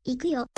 行くよ。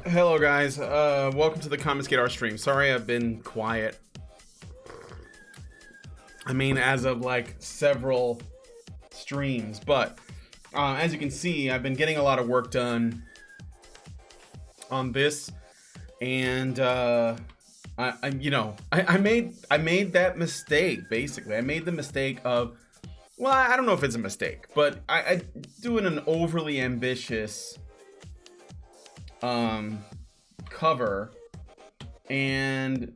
Hello guys, welcome to the Common Skate stream. Sorry I've been quiet. I mean, as of like several streams, but as you can see, I've been getting a lot of work done on this, and I made that mistake. Basically, I made the mistake of, well, I don't know if it's a mistake, but I doing an overly ambitious cover and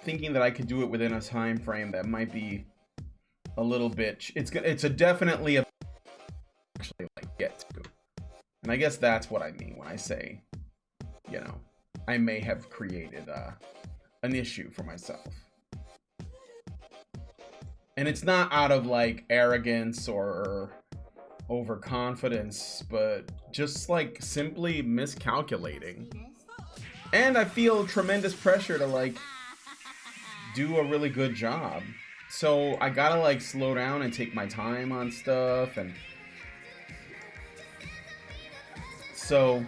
thinking that I could do it within a time frame that might be a little bit, it's a definitely a actually like get to, and I guess that's what I mean when I say, you know, I may have created an issue for myself. And it's not out of like arrogance or overconfidence, but just like simply miscalculating. And I feel tremendous pressure to like do a really good job. So I gotta like slow down and take my time on stuff. And so,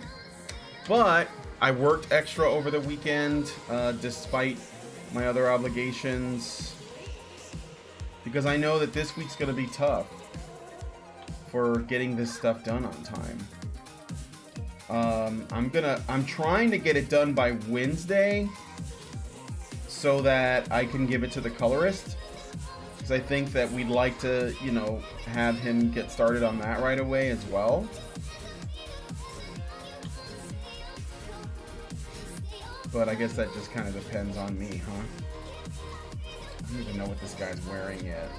but I worked extra over the weekend despite my other obligations, because I know that this week's gonna be tough for getting this stuff done on time. I'm trying to get it done by Wednesday so that I can give it to the colorist, because I think that we'd like to, you know, have him get started on that right away as well. But I guess that just kind of depends on me, huh? I don't even know what this guy's wearing yet.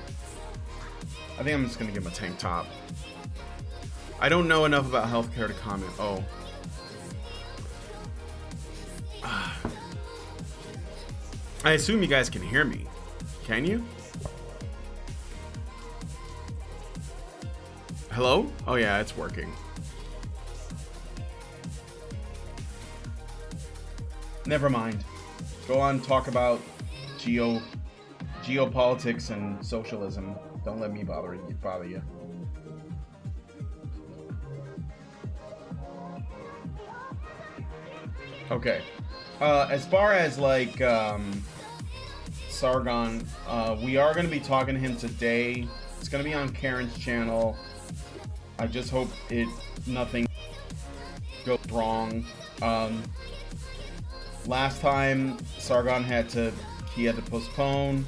I think I'm just gonna give him a tank top. I don't know enough about healthcare to comment. Oh. I assume you guys can hear me. Can you? Hello? Oh yeah, it's working. Never mind. Go on, talk about geopolitics and socialism. Don't let me bother you. Okay. As far as like Sargon, we are going to be talking to him today. It's going to be on Karen's channel. I just hope nothing goes wrong. Last time Sargon had to postpone.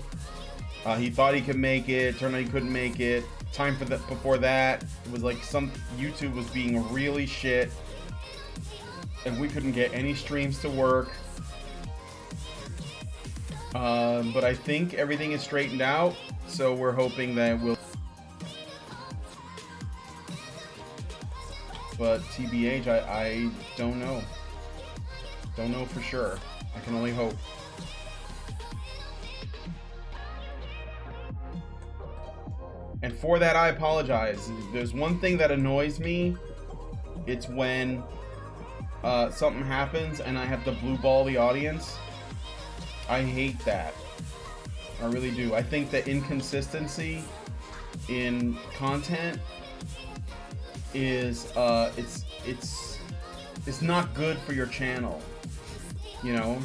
He thought he could make it. Turned out he couldn't make it. Time for that before that, it was like some YouTube was being really shit, and we couldn't get any streams to work. But I think everything is straightened out, so we're hoping that we'll. But TBH, I don't know. Don't know for sure. I can only hope. And for that, I apologize. There's one thing that annoys me. It's when something happens and I have to blue ball the audience. I hate that. I really do. I think that inconsistency in content is it's not good for your channel. You know?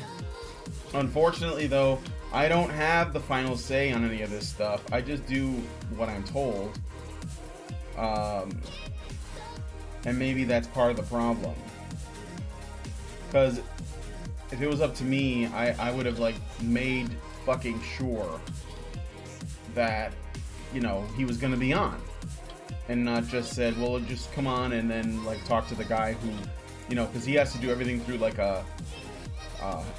Unfortunately though, I don't have the final say on any of this stuff. I just do what I'm told. And maybe that's part of the problem. Because if it was up to me, I would have like made fucking sure that, you know, he was gonna be on. And not just said, well, just come on and then like talk to the guy who, you know, because he has to do everything through like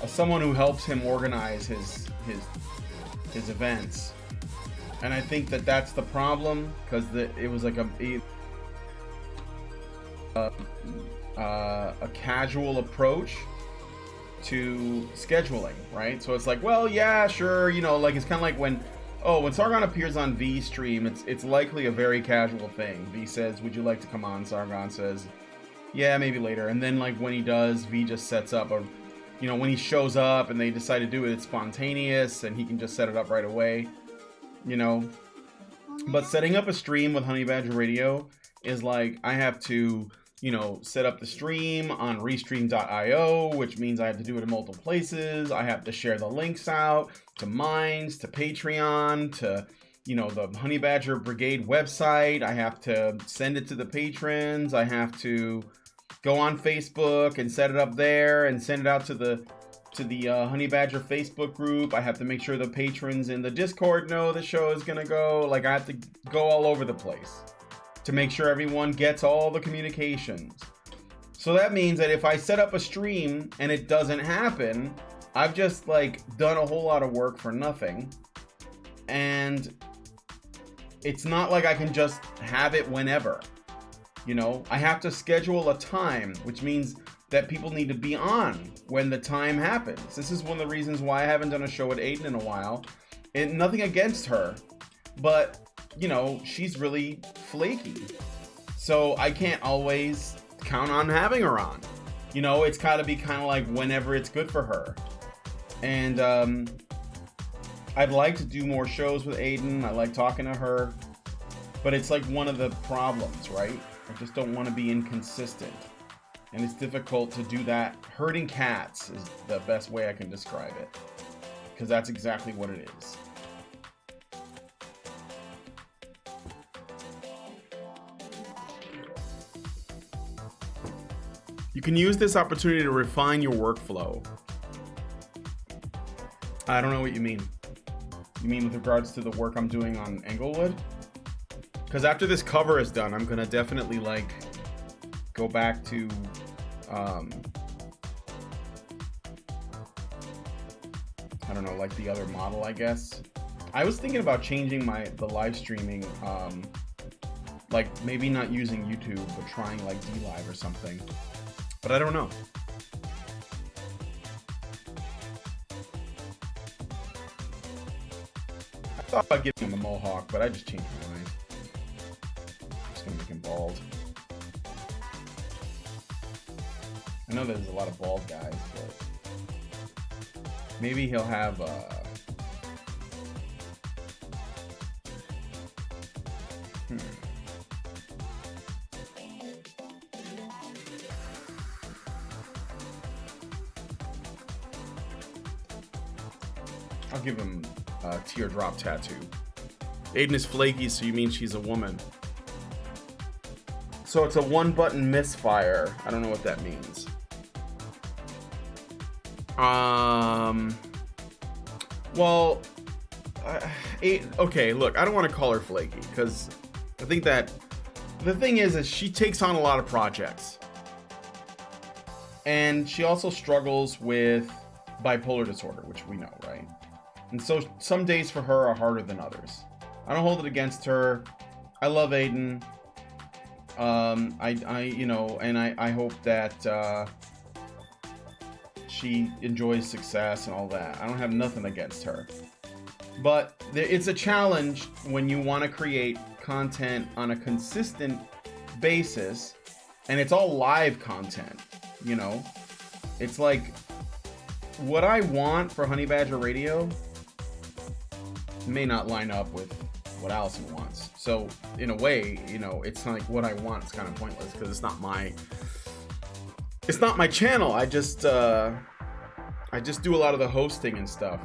someone who helps him organize his events. And I think that that's the problem, because it was like a casual approach to scheduling, right? So it's like, well, yeah, sure, you know, like it's kind of like when Sargon appears on V's stream, it's likely a very casual thing. V says, would you like to come on? Sargon says, yeah, maybe later. And then like when he does, V just sets up a, you know, when he shows up and they decide to do it, it's spontaneous and he can just set it up right away, you know. But setting up a stream with Honey Badger Radio is like, I have to, set up the stream on restream.io, which means I have to do it in multiple places. I have to share the links out to Minds, to Patreon, to the Honey Badger Brigade website. I have to send it to the patrons. I have to go on Facebook and set it up there and send it out to the Honey Badger Facebook group. I have to make sure the patrons in the Discord know the show is gonna go. Like, I have to go all over the place to make sure everyone gets all the communications. So that means that if I set up a stream and it doesn't happen, I've just done a whole lot of work for nothing. And it's not like I can just have it whenever. I have to schedule a time, which means that people need to be on when the time happens. This is one of the reasons why I haven't done a show with Aiden in a while. And nothing against her, but she's really flaky. So I can't always count on having her on. It's got to be kind of like whenever it's good for her. And I'd like to do more shows with Aiden. I like talking to her. But it's one of the problems, right? I just don't want to be inconsistent. And it's difficult to do that. Herding cats is the best way I can describe it. Because that's exactly what it is. You can use this opportunity to refine your workflow. I don't know what you mean. You mean with regards to the work I'm doing on Englewood? Because after this cover is done, I'm gonna definitely go back to I don't know, the other model, I guess. I was thinking about changing the live streaming, maybe not using YouTube, but trying DLive or something. But I don't know. I thought about giving him a mohawk, but I just changed my mind. I'm just gonna make him bald. I know there's a lot of bald guys, but maybe he'll have I'll give him a teardrop tattoo. Aiden is flaky, so you mean she's a woman. So it's a one-button misfire. I don't know what that means. Well, okay, look, I don't want to call her flaky, because I think that the thing is she takes on a lot of projects. And she also struggles with bipolar disorder, which we know, right? And so some days for her are harder than others. I don't hold it against her. I love Aiden. I hope that she enjoys success and all that. I don't have nothing against her. But it's a challenge when you want to create content on a consistent basis, and it's all live content, It's what I want for Honey Badger Radio may not line up with what Allison wants. So in a way, it's what I want is kind of pointless because it's not my channel. I just do a lot of the hosting and stuff.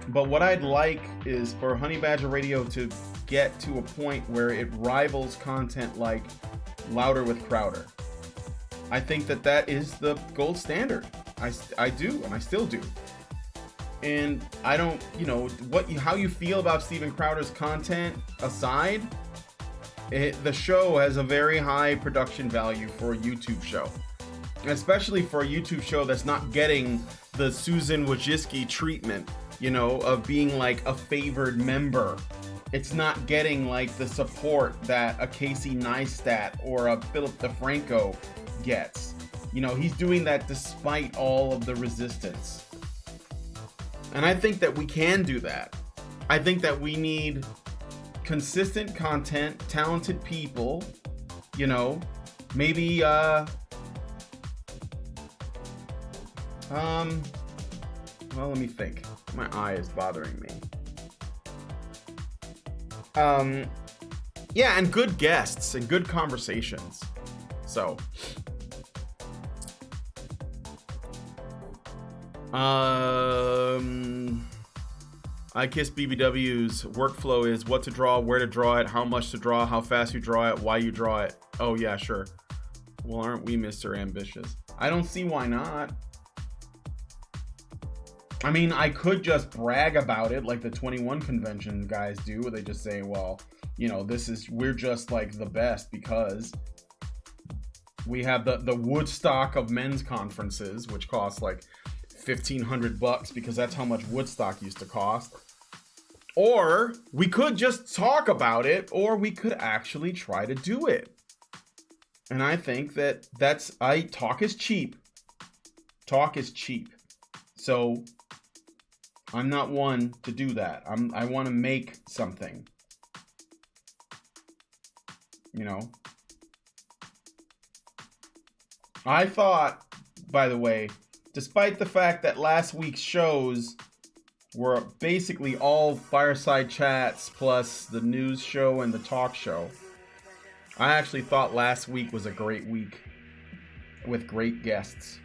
But what I'd like is for Honey Badger Radio to get to a point where it rivals content like Louder with Crowder. I think that is the gold standard. I do, and I still do. And I don't, how you feel about Steven Crowder's content aside, the show has a very high production value for a YouTube show. And especially for a YouTube show that's not getting the Susan Wojcicki treatment, of being a favored member. It's not getting the support that a Casey Neistat or a Philip DeFranco gets. He's doing that despite all of the resistance. And I think that we can do that. I think that we need consistent content, talented people, maybe, well, let me think. My eye is bothering me. Yeah, and good guests and good conversations. So, I Kiss BBW's workflow is what to draw, where to draw it, how much to draw, how fast you draw it, why you draw it. Oh yeah, sure. Well, aren't we Mr. Ambitious? I don't see why not. I mean, I could just brag about it like the 21 convention guys do, where they just say, well, you know, we're just like the best because we have the Woodstock of men's conferences, which costs like $1,500 because that's how much Woodstock used to cost. Or we could just talk about it, or we could actually try to do it. And I think talk is cheap. Talk is cheap. So I'm not one to do that. I want to make something. You know? I thought, by the way, despite the fact that last week's shows were basically all fireside chats plus the news show and the talk show, I actually thought last week was a great week with great guests.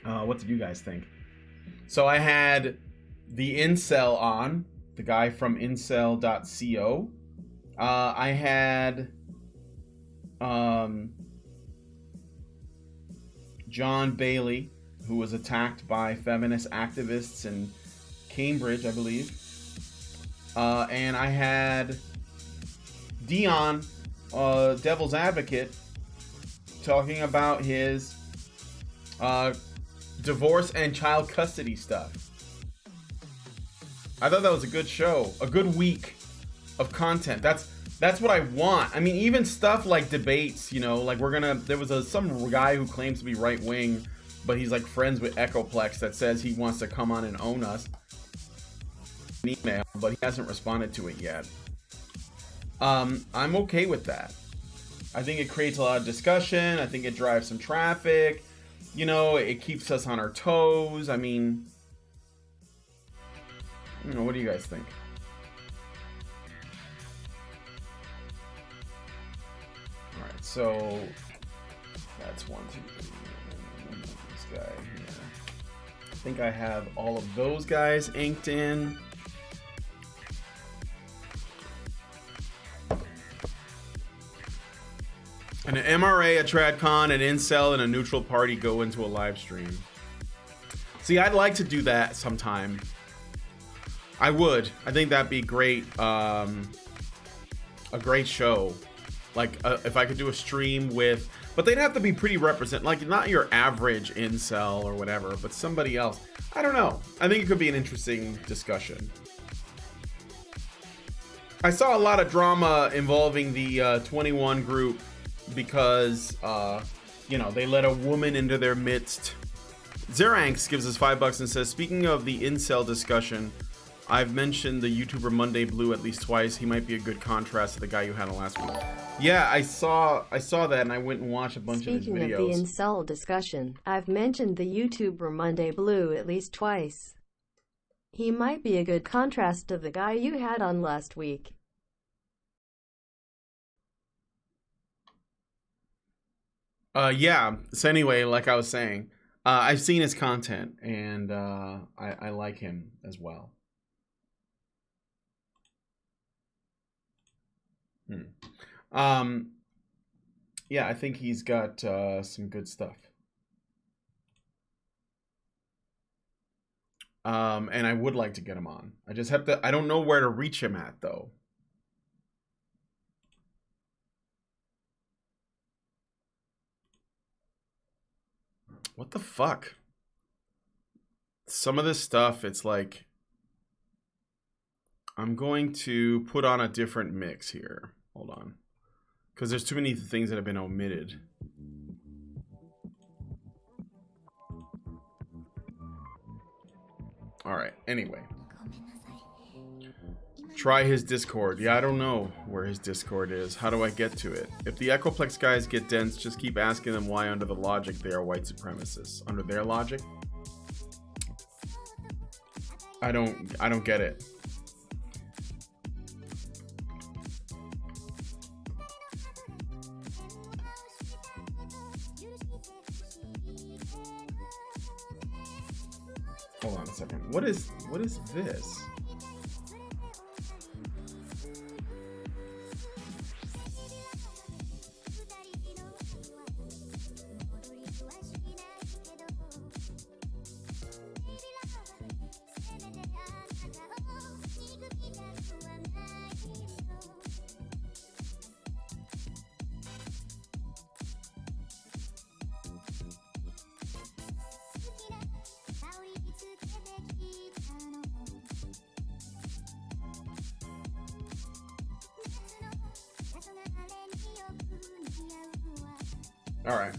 What did you guys think? So I had the Incel on, the guy from incel.co. I had John Bailey, who was attacked by feminist activists in Cambridge, I believe. And I had Dion, Devil's Advocate, talking about his divorce and child custody stuff. I thought that was a good show, a good week of content. That's what I want. I mean, even stuff like debates, you know, like there was some guy who claims to be right wing, but he's like friends with Echoplex that says he wants to come on and own us. An email, but he hasn't responded to it yet. I'm okay with that. I think it creates a lot of discussion. I think it drives some traffic. You know, it keeps us on our toes. I mean, you know, what do you guys think? All right, so that's 1, 2, 3. This guy here. I think I have all of those guys inked in. And an MRA, a TradCon, an Incel, and a neutral party go into a live stream. See, I'd like to do that sometime. I would. I think that'd be great. A great show. Like, if I could do a stream with... But they'd have to be pretty like, not your average Incel or whatever, but somebody else. I don't know. I think it could be an interesting discussion. I saw a lot of drama involving the 21 group because, you know, they let a woman into their midst. Zeranx gives us $5 and says, speaking of the incel discussion, I've mentioned the YouTuber Monday Blue at least twice. He might be a good contrast to the guy you had on last week. Yeah, I saw that and I went and watched a bunch of his videos. Speaking of the incel discussion, I've mentioned the YouTuber Monday Blue at least twice. He might be a good contrast to the guy you had on last week. Yeah, so anyway, like I was saying, I've seen his content and I like him as well. Yeah, I think he's got some good stuff. And I would like to get him on. I just have to, I don't know where to reach him at though. What the fuck? Some of this stuff, it's like, I'm going to put on a different mix here. Hold on. Because there's too many things that have been omitted. Alright, anyway. Try his Discord. Yeah, I don't know where his Discord is. How do I get to it? If the Echoplex guys get dense, just keep asking them why under the logic they are white supremacists. Under their logic? I don't get it. Hold on a second. What is this? All right.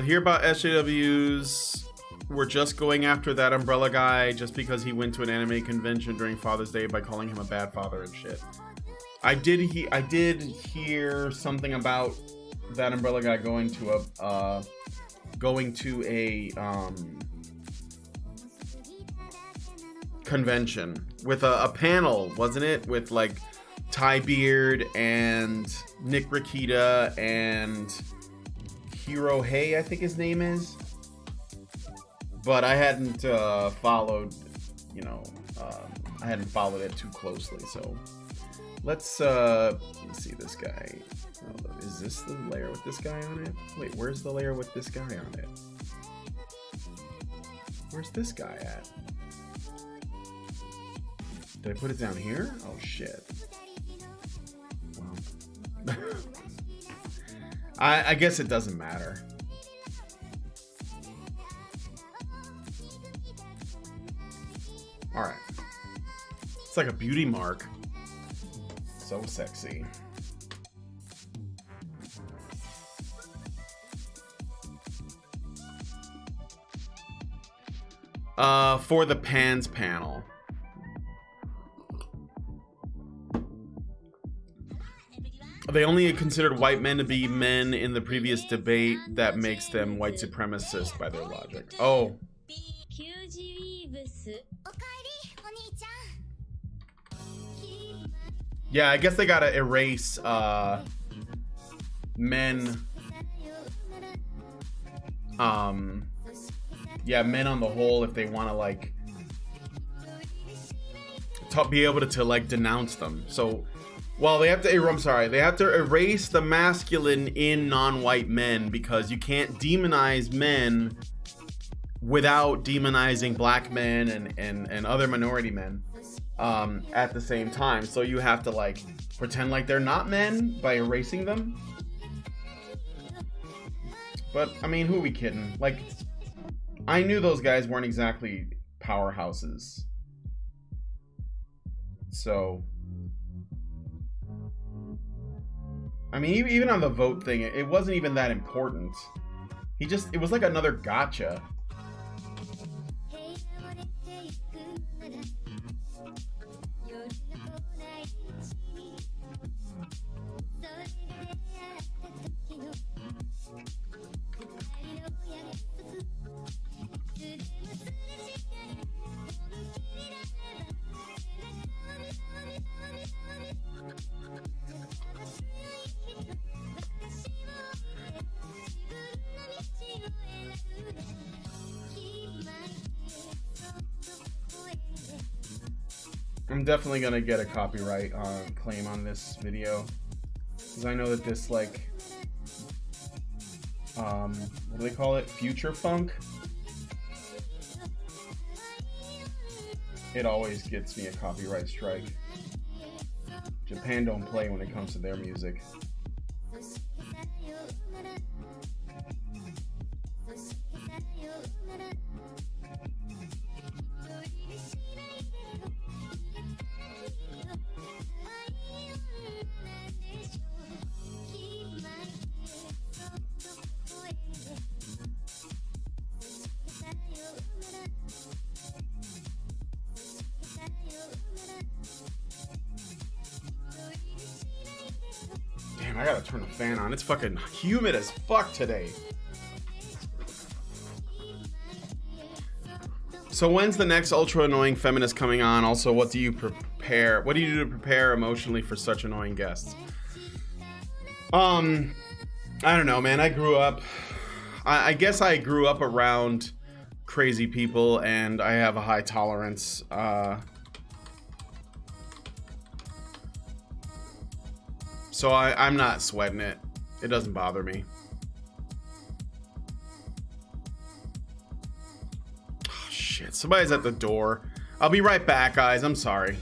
Hear about SJWs. We're just going after that umbrella guy just because he went to an anime convention during Father's Day by calling him a bad father and shit. I did hear something about that umbrella guy going to a convention with a panel, wasn't it? With like Ty Beard and Nick Rakita and Hiro Hey, I think his name is. But I hadn't followed, I hadn't followed it too closely. So let's see this guy. Oh, is this the layer with this guy on it? Wait, where's the layer with this guy on it? Where's this guy at? Did I put it down here? Oh shit. Well, I guess it doesn't matter. All right. It's like a beauty mark. So sexy. For the Pans panel. They only considered white men to be men in the previous debate. That makes them white supremacists by their logic. Oh. Yeah, I guess they gotta erase men. Yeah, men on the whole, if they want to like be able to like denounce them. So, well, they have to. I'm sorry, they have to erase the masculine in non-white men because you can't demonize men without demonizing black men and other minority men at the same time. So you have to like pretend like they're not men by erasing them. But I mean, who are we kidding? Like, I knew those guys weren't exactly powerhouses. So, I mean, even on the vote thing, it wasn't even that important. It was like another gotcha. I'm definitely gonna get a copyright claim on this video because I know that this like what do they call it? Future funk. It always gets me a copyright strike. Japan don't play when it comes to their music. Damn, I gotta turn the fan on. It's fucking humid as fuck today. So when's the next ultra annoying feminist coming on? Also, what do you prepare? What do you do to prepare emotionally for such annoying guests? I don't know, man. I grew up. I guess I grew up around crazy people, and I have a high tolerance. So I'm not sweating it. It doesn't bother me. Oh, shit. Somebody's at the door. I'll be right back, guys. I'm sorry.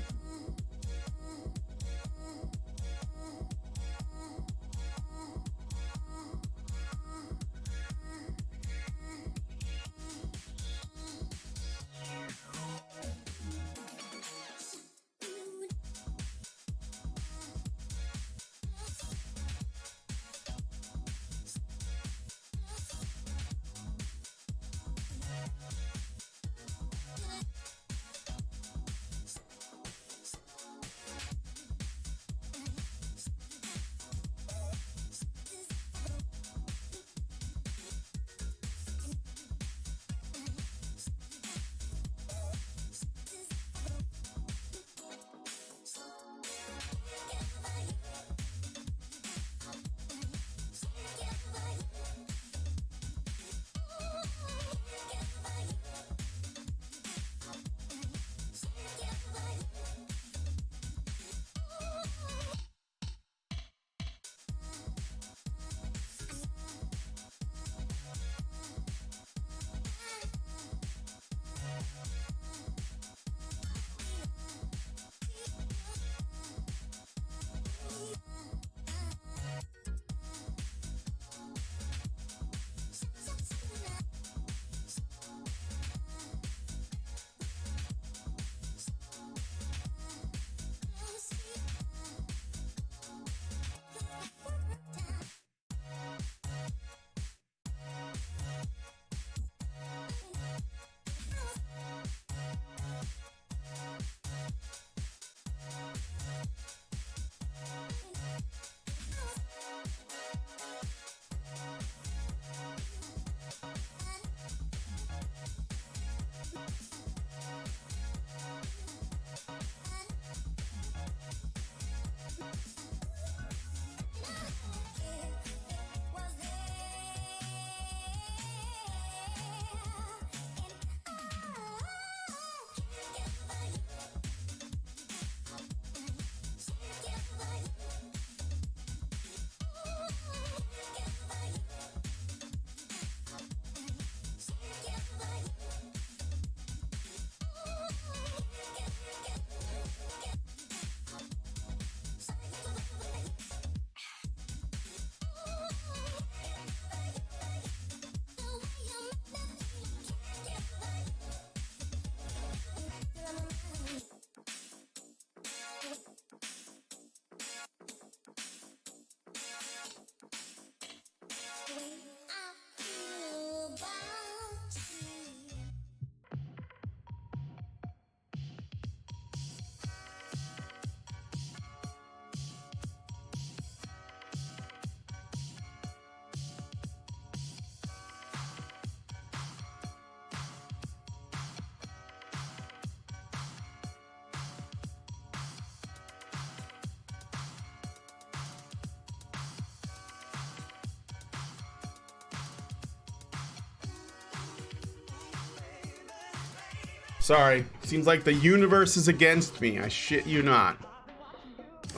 Sorry. Seems like the universe is against me. I shit you not.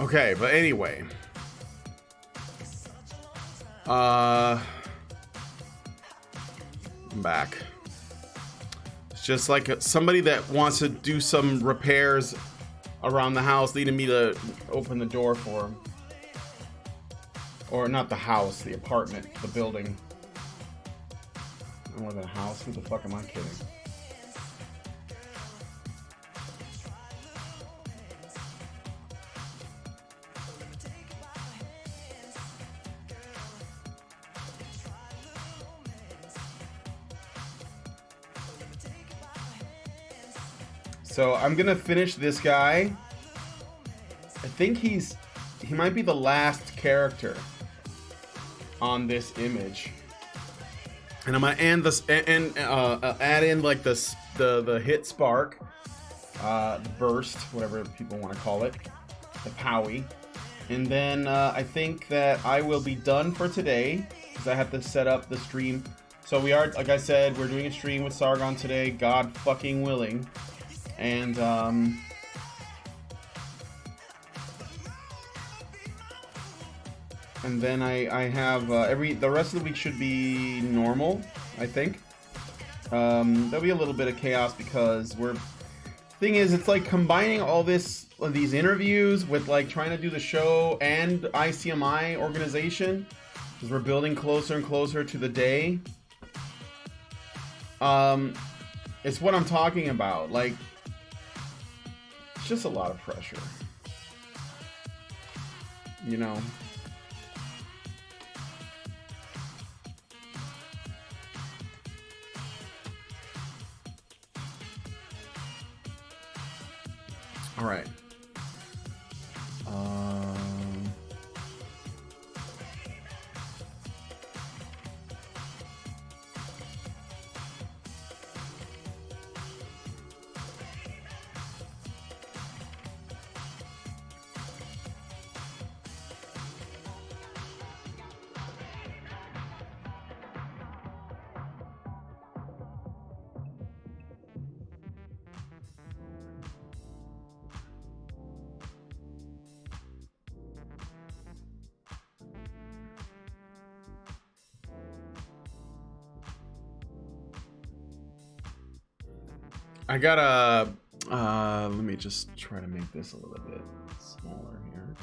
Okay, but anyway. I'm back. It's just like somebody that wants to do some repairs around the house, needing me to open the door for him. Or not the house, the apartment, the building. More than a house. Who the fuck am I kidding? So I'm gonna finish this guy. I think he might be the last character on this image, and I'm gonna end this and add in like the hit spark, the burst, whatever people want to call it, the Powie, and then I think that I will be done for today because I have to set up the stream So we are, like I said, we're doing a stream with Sargon today, God fucking willing. And, and then I have, the rest of the week should be normal, I think. There'll be a little bit of chaos because thing is, it's like combining all these interviews with like trying to do the show and ICMI organization, because we're building closer and closer to the day. It's what I'm talking about. Like, it's just a lot of pressure, you know. All right. I gotta, let me just try to make this a little bit smaller here.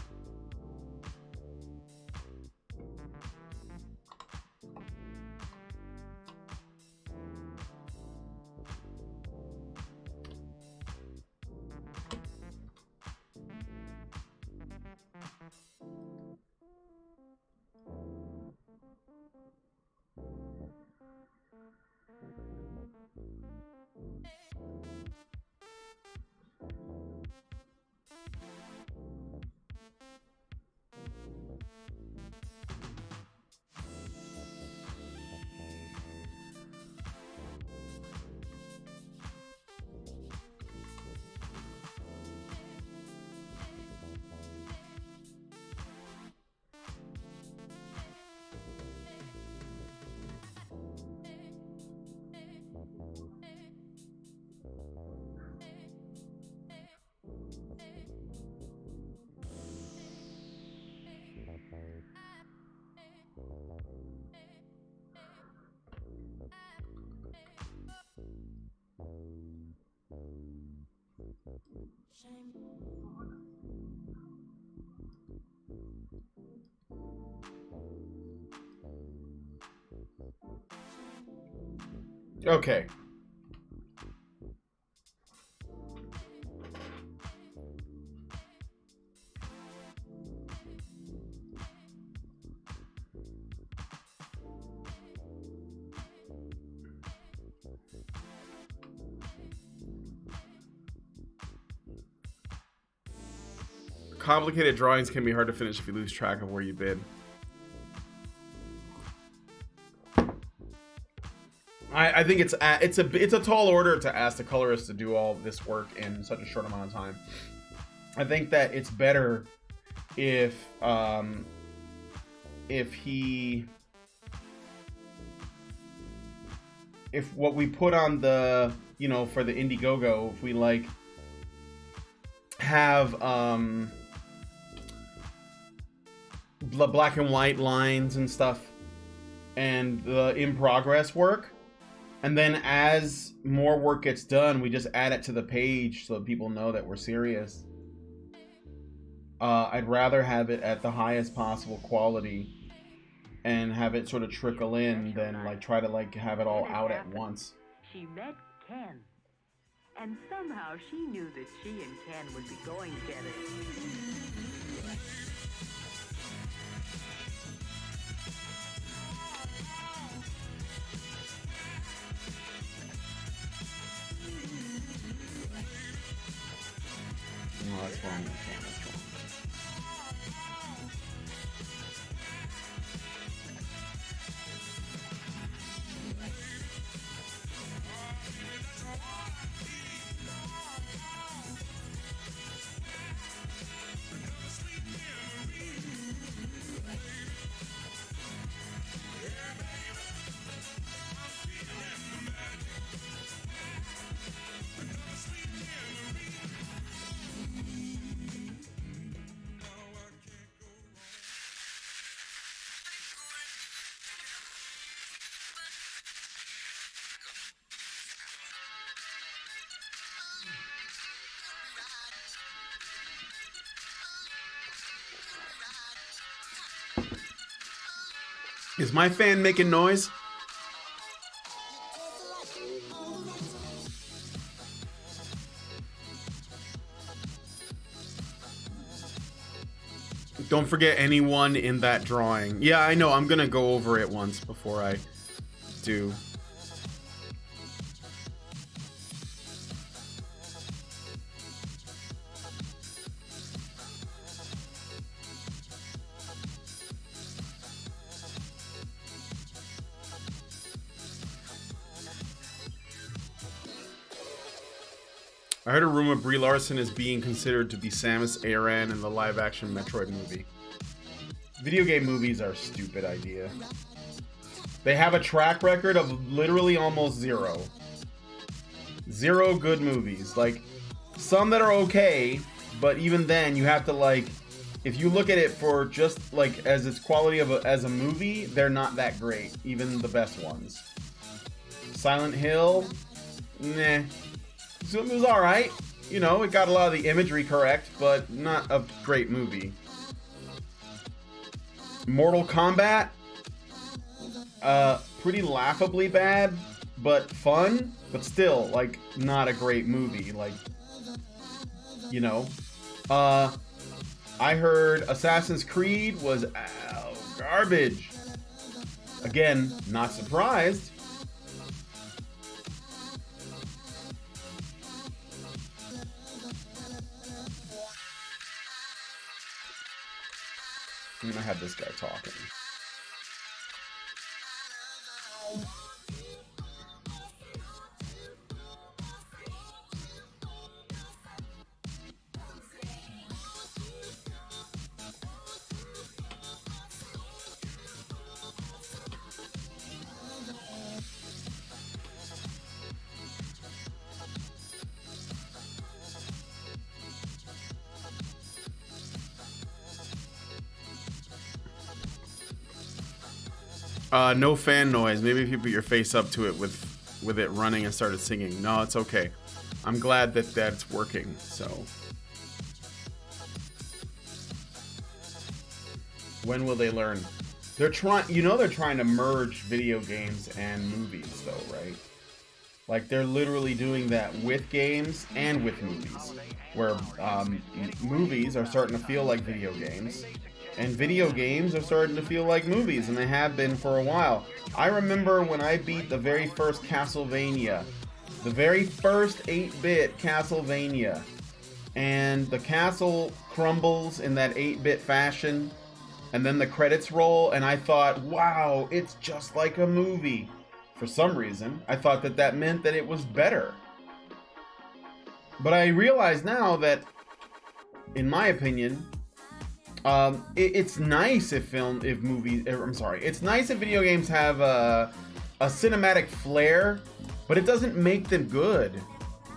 Okay. Complicated drawings can be hard to finish if you lose track of where you've been. I think it's a tall order to ask the colorist to do all this work in such a short amount of time. I think that it's better if what we put on the, you know, for the Indiegogo, if we like have the black and white lines and stuff and the in progress work, and then as more work gets done, we just add it to the page so people know that we're serious. I'd rather have it at the highest possible quality and have it sort of trickle in than like try to like have it all out at once. She met Ken, and somehow she knew that she and Ken would be going together. No, that's wrong. That's wrong. Is my fan making noise? Don't forget anyone in that drawing. Yeah, I know. I'm gonna go over it once before I do. I heard a rumor Brie Larson is being considered to be Samus Aran in the live-action Metroid movie. Video game movies are a stupid idea. They have a track record of literally almost zero. Zero good movies. Like, some that are okay, but even then, you have to, like, if you look at it for just, like, as its quality of as a movie, they're not that great. Even the best ones. Silent Hill? Nah. So it was alright. You know, it got a lot of the imagery correct, but not a great movie. Mortal Kombat? Pretty laughably bad, but fun, but still, like, not a great movie. Like, you know. I heard Assassin's Creed was garbage. Again, not surprised. I'm gonna have this guy talking. No fan noise. Maybe if you put your face up to it with it running and started singing. No, it's okay. I'm glad that that's working. So, when will they learn? They're trying. You know, they're trying to merge video games and movies, though, right? Like they're literally doing that with games and with movies, where movies are starting to feel like video games. And video games are starting to feel like movies, and they have been for a while. I remember when I beat the very first Castlevania. The very first 8-bit Castlevania. And the castle crumbles in that 8-bit fashion. And then the credits roll, and I thought, wow, it's just like a movie. For some reason, I thought that that meant that it was better. But I realize now that, in my opinion, it's nice if it's nice if video games have a cinematic flair, but it doesn't make them good.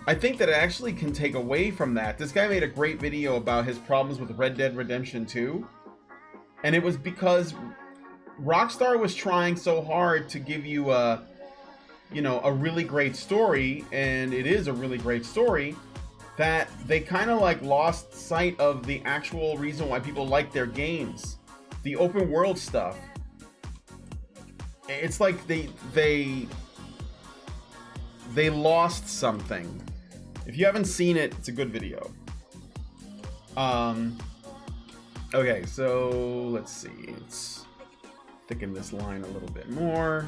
I think that it actually can take away from that. This guy made a great video about his problems with Red Dead Redemption 2, and it was because Rockstar was trying so hard to give you a really great story, and it is a really great story, that they kind of like lost sight of the actual reason why people like their games. The open world stuff. It's like they lost something. If you haven't seen it, it's a good video. Okay, so let's see. Let's thicken this line a little bit more.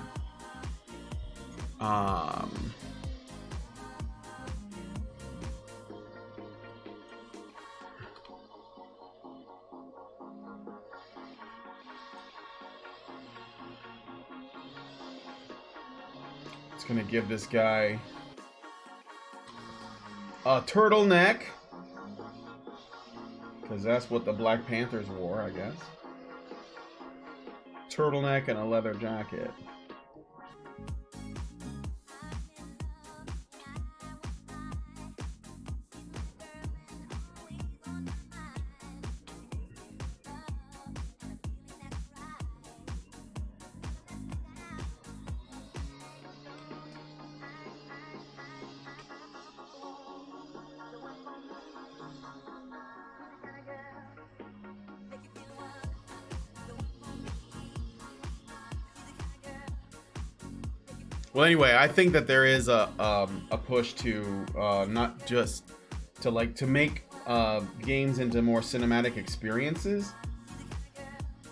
It's gonna give this guy a turtleneck, because that's what the Black Panthers wore, I guess. Turtleneck and a leather jacket. Well, anyway, I think that there is a push to not just to make games into more cinematic experiences,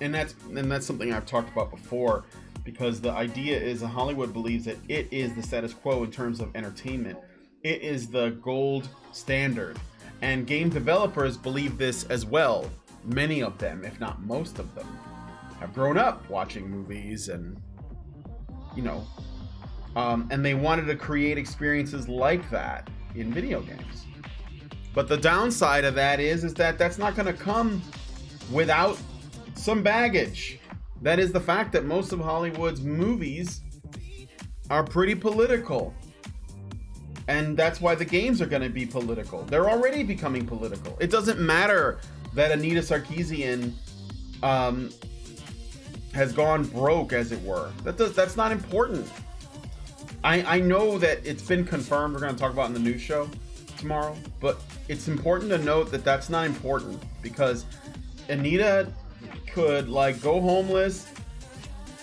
and that's something I've talked about before, because the idea is that Hollywood believes that it is the status quo in terms of entertainment. It is the gold standard, and game developers believe this as well. Many of them, if not most of them, have grown up watching movies and and they wanted to create experiences like that in video games. But the downside of that is that that's not going to come without some baggage. That is the fact that most of Hollywood's movies are pretty political. And that's why the games are going to be political. They're already becoming political. It doesn't matter that Anita Sarkeesian has gone broke, as it were. That's not important. I know that it's been confirmed. We're going to talk about it in the news show tomorrow, but it's important to note that that's not important, because Anita could go homeless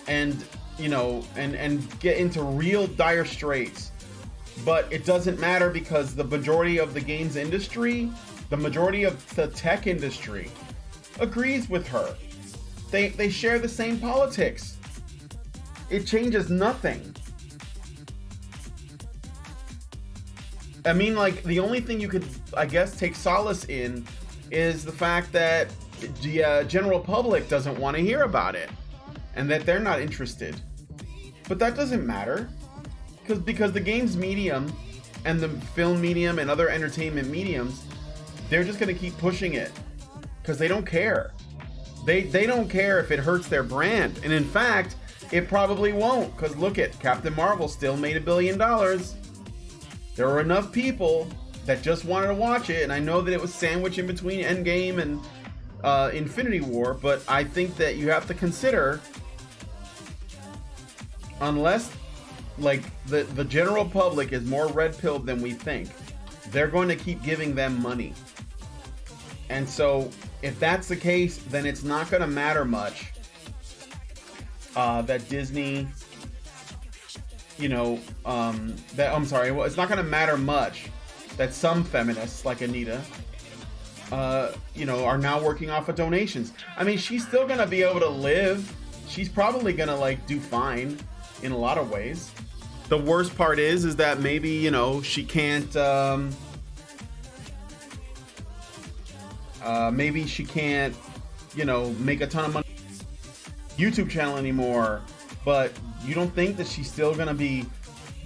and and get into real dire straits, but it doesn't matter, because the majority of the games industry, the majority of the tech industry agrees with her. They share the same politics. It changes nothing. I mean, the only thing you could, I guess, take solace in is the fact that the general public doesn't want to hear about it, and that they're not interested. But that doesn't matter, because the games medium and the film medium and other entertainment mediums, they're just going to keep pushing it, because they don't care. They don't care if it hurts their brand. And in fact, it probably won't, because look at Captain Marvel, still made $1 billion. There were enough people that just wanted to watch it, and I know that it was sandwiched in between Endgame and Infinity War, but I think that you have to consider, unless the general public is more red-pilled than we think, they're going to keep giving them money. And so if that's the case, then it's not going to matter much that Disney, it's not going to matter much that some feminists like Anita, are now working off of donations. I mean, she's still going to be able to live. She's probably going to do fine in a lot of ways. The worst part is that maybe, she can't, maybe she can't, make a ton of money YouTube channel anymore, but you don't think that she's still gonna be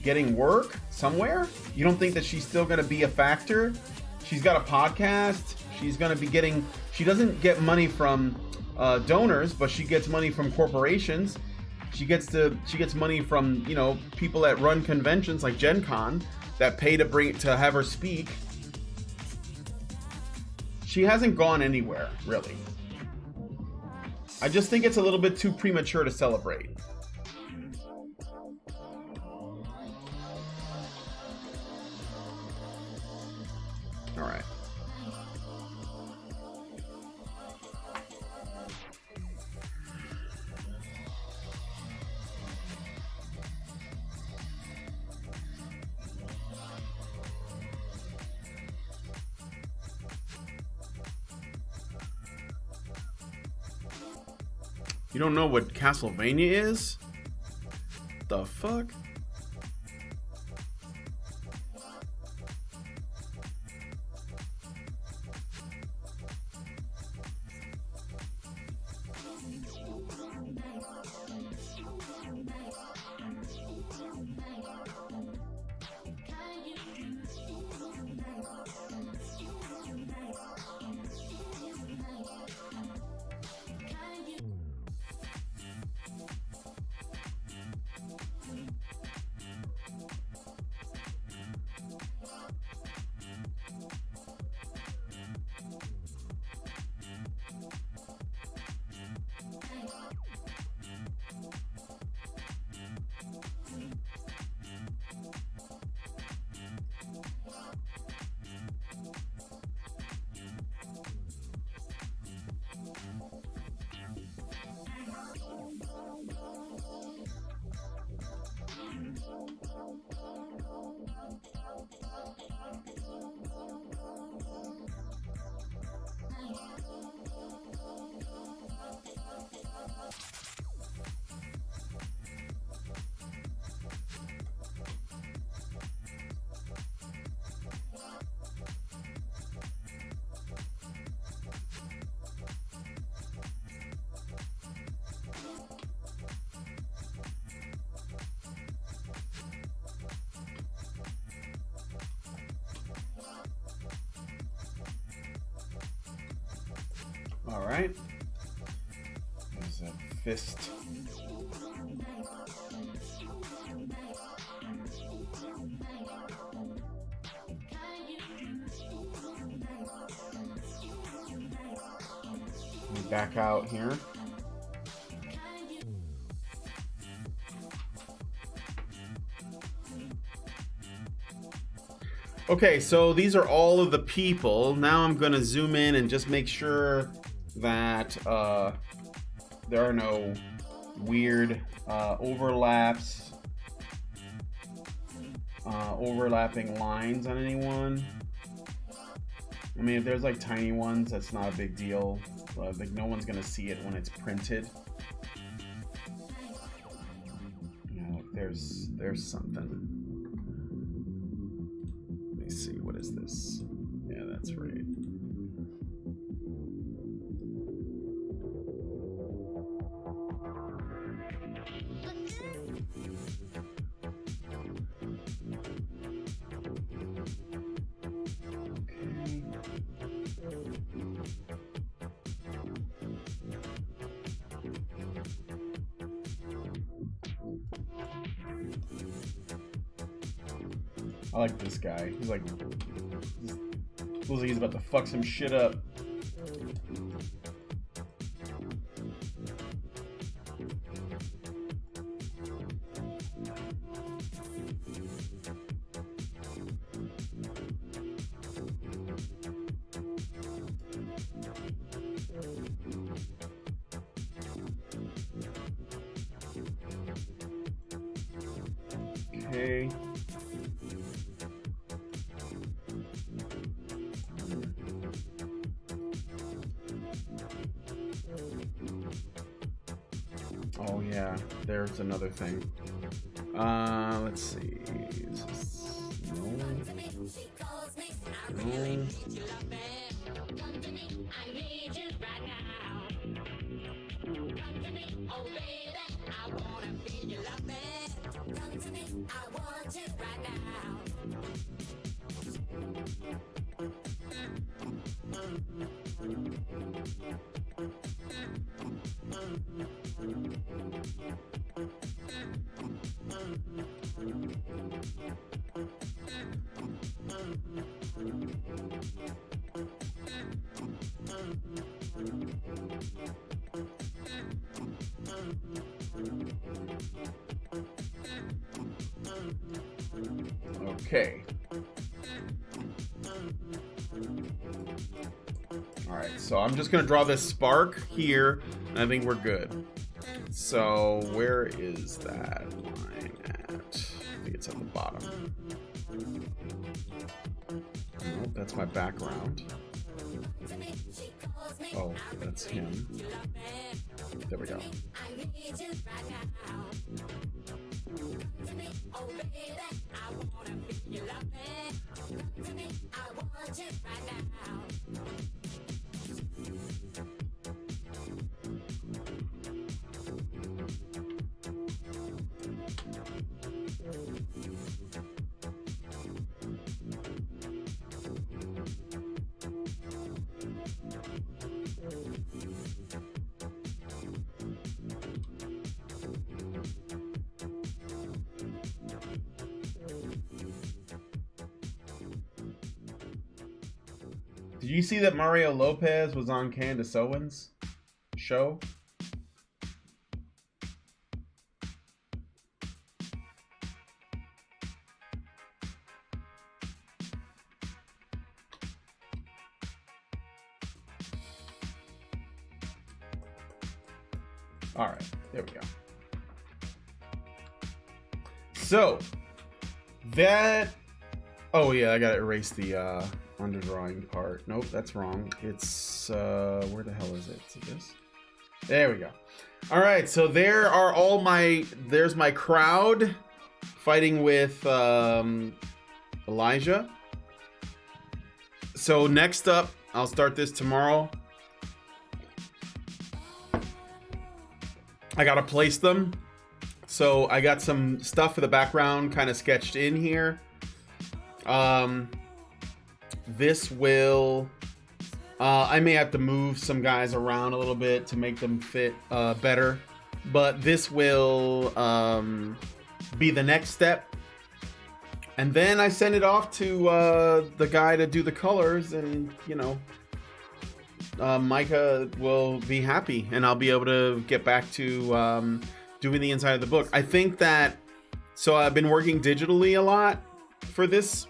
getting work somewhere? You don't think that she's still gonna be a factor? She's got a podcast. She's gonna be getting, she doesn't get money from donors, but she gets money from corporations. She gets money from, people that run conventions like Gen Con that pay to have her speak. She hasn't gone anywhere, really. I just think it's a little bit too premature to celebrate. All right. You don't know what Castlevania is? The fuck? All right. There's a fist. Back out here. Okay, so these are all of the people. Now I'm gonna zoom in and just make sure that there are no weird overlaps, overlapping lines on anyone. I mean, if there's like tiny ones, that's not a big deal. Like no one's gonna see it when it's printed. You know, there's something. Let me see, what is this? Yeah, that's right. I like this guy. He's like, looks like he's about to fuck some shit up. Okay. Oh yeah, there's another thing. Let's see. Is this... No. No. Okay. All right, so I'm just gonna draw this spark here, and I think we're good. So where is that line at? I think it's at the bottom. Nope, that's my background. Oh, that's him. There we go. Did you see that Mario Lopez was on Candace Owens' show? All right, there we go. So that, oh yeah, I gotta erase the underdrawing part. Nope, that's wrong. It's where the hell is it? Is it this? There we go. All right, so there are all my, there's my crowd fighting with Elijah. So next up, I'll start this tomorrow. I gotta place them. So I got some stuff for the background kind of sketched in here. This will I may have to move some guys around a little bit to make them fit better, but this will be the next step. And then I send it off to the guy to do the colors, and you know, Micah will be happy, and I'll be able to get back to doing the inside of the book. I think that, so I've been working digitally a lot for this,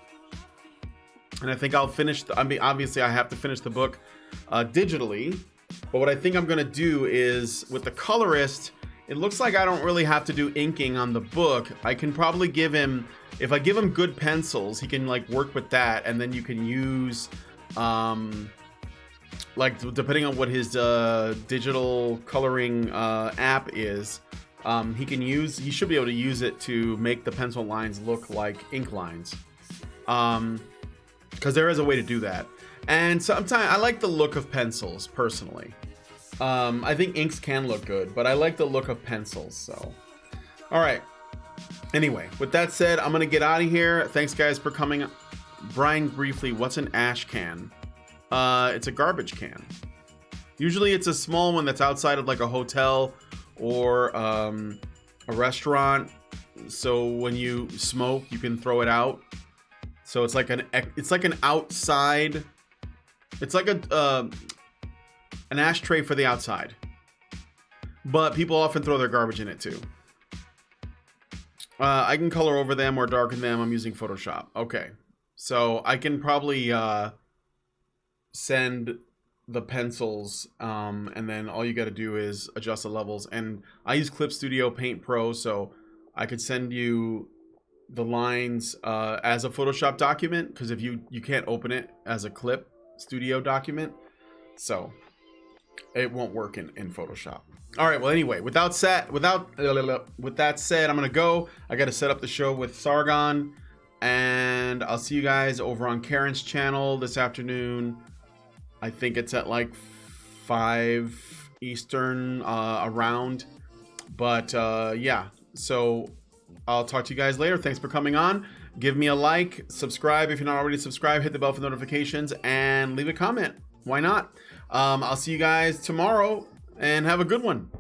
and I think I'll finish, I mean, obviously I have to finish the book digitally, but what I think I'm gonna do is, with the colorist, it looks like I don't really have to do inking on the book. I can probably give him, if I give him good pencils, he can like work with that, and then you can use like depending on what his digital coloring app is, he should be able to use it to make the pencil lines look like ink lines, because there is a way to do that. And sometimes I like the look of pencils personally. I think inks can look good, but I like the look of pencils. So all right, anyway, with that said, I'm gonna get out of here. Thanks guys for coming. Brian, briefly, what's an ash can? It's a garbage can. Usually it's a small one that's outside of like a hotel or a restaurant. So when you smoke, you can throw it out. So it's like an outside. It's like an ashtray for the outside. But people often throw their garbage in it too. I can color over them or darken them. I'm using Photoshop. Okay. So I can probably send the pencils, and then all you got to do is adjust the levels. And I use Clip Studio Paint Pro, so I could send you the lines as a Photoshop document, because if you can't open it as a Clip Studio document, so it won't work in Photoshop. All right, well, anyway, with that said, I'm gonna go. I got to set up the show with Sargon, and I'll see you guys over on Karen's channel this afternoon. I think it's at like 5 Eastern around. But yeah, so I'll talk to you guys later. Thanks for coming on. Give me a like, subscribe if you're not already subscribed, hit the bell for notifications, and leave a comment. Why not? I'll see you guys tomorrow, and have a good one.